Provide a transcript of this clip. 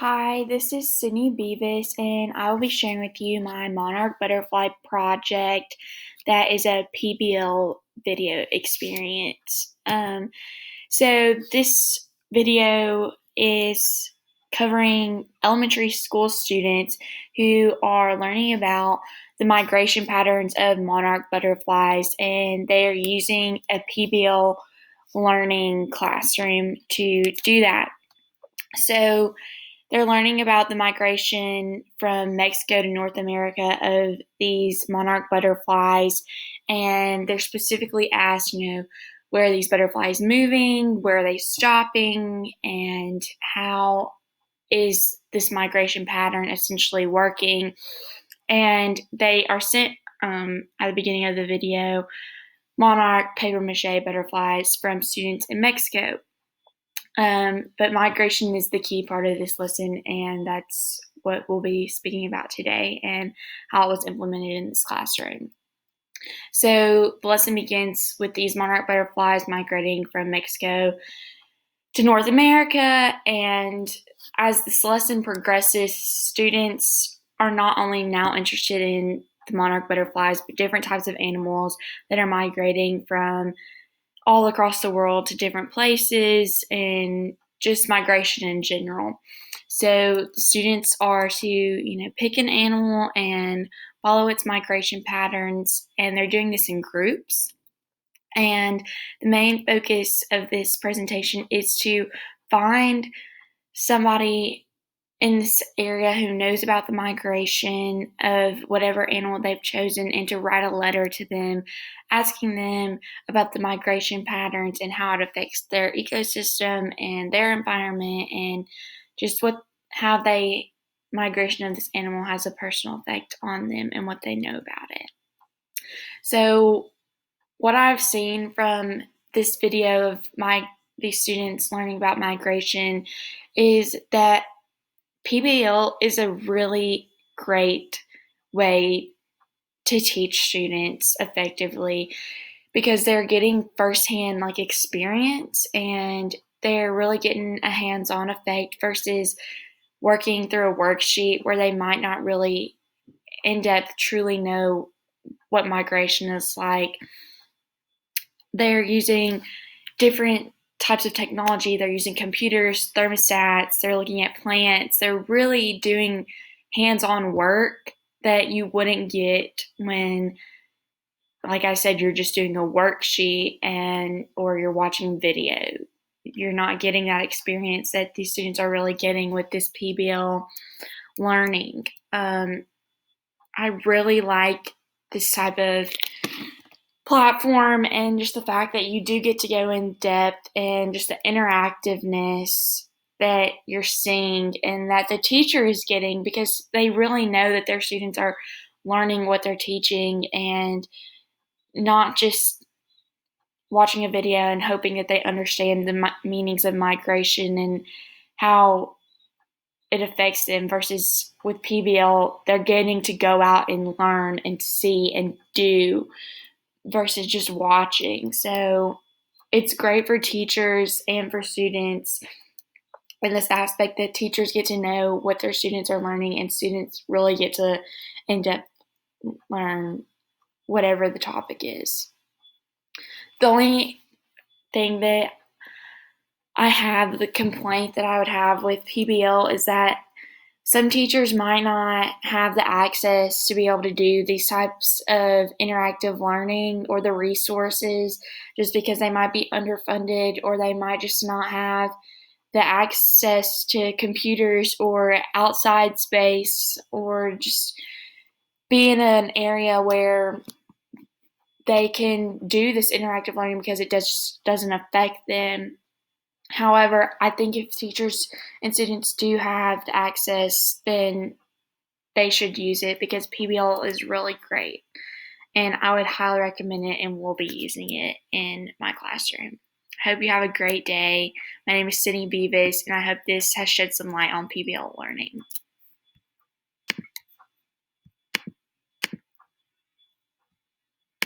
Hi, this is Sydney Beavis, and I will be sharing with you my monarch butterfly project that is a PBL video experience. So this video is covering elementary school students who are learning about the migration patterns of monarch butterflies, and they are using a PBL learning classroom to do that. So they're learning about the migration from Mexico to North America of these monarch butterflies, and they're specifically asked, where are these butterflies moving, where are they stopping, and how is this migration pattern essentially working. And they are sent at the beginning of the video monarch paper mache butterflies from students in Mexico. But migration is the key part of this lesson, and that's what we'll be speaking about today and how it was implemented in this classroom. So the lesson begins with these monarch butterflies migrating from Mexico to North America, and as this lesson progresses, students are not only now interested in the monarch butterflies, but different types of animals that are migrating from all across the world to different places and just migration in general. So the students are to, pick an animal and follow its migration patterns, and they're doing this in groups. And the main focus of this presentation is to find somebody in this area who knows about the migration of whatever animal they've chosen, and to write a letter to them asking them about the migration patterns and how it affects their ecosystem and their environment, and just how migration of this animal has a personal effect on them and what they know about it. So what I've seen from this video of these students learning about migration is that PBL is a really great way to teach students effectively, because they're getting firsthand experience, and they're really getting a hands-on effect versus working through a worksheet where they might not really in depth truly know what migration is like. They're using different types of technology. They're using computers, thermostats, they're looking at plants. They're really doing hands-on work that you wouldn't get when, like I said, you're just doing a worksheet or you're watching video. You're not getting that experience that these students are really getting with this PBL learning. I really like this type of platform, and just the fact that you do get to go in depth, and just the interactiveness that you're seeing and that the teacher is getting, because they really know that their students are learning what they're teaching, and not just watching a video and hoping that they understand the meanings of migration and how it affects them, versus with PBL, they're getting to go out and learn and see and do versus just watching. So it's great for teachers and for students in this aspect that teachers get to know what their students are learning, and students really get to in-depth learn whatever the topic is. The only thing that the complaint that I would have with PBL is that some teachers might not have the access to be able to do these types of interactive learning or the resources, just because they might be underfunded, or they might just not have the access to computers or outside space, or just be in an area where they can do this interactive learning because it doesn't affect them. However, I think if teachers and students do have the access, then they should use it, because PBL is really great. And I would highly recommend it, and will be using it in my classroom. I hope you have a great day. My name is Sydney Beavis, and I hope this has shed some light on PBL learning.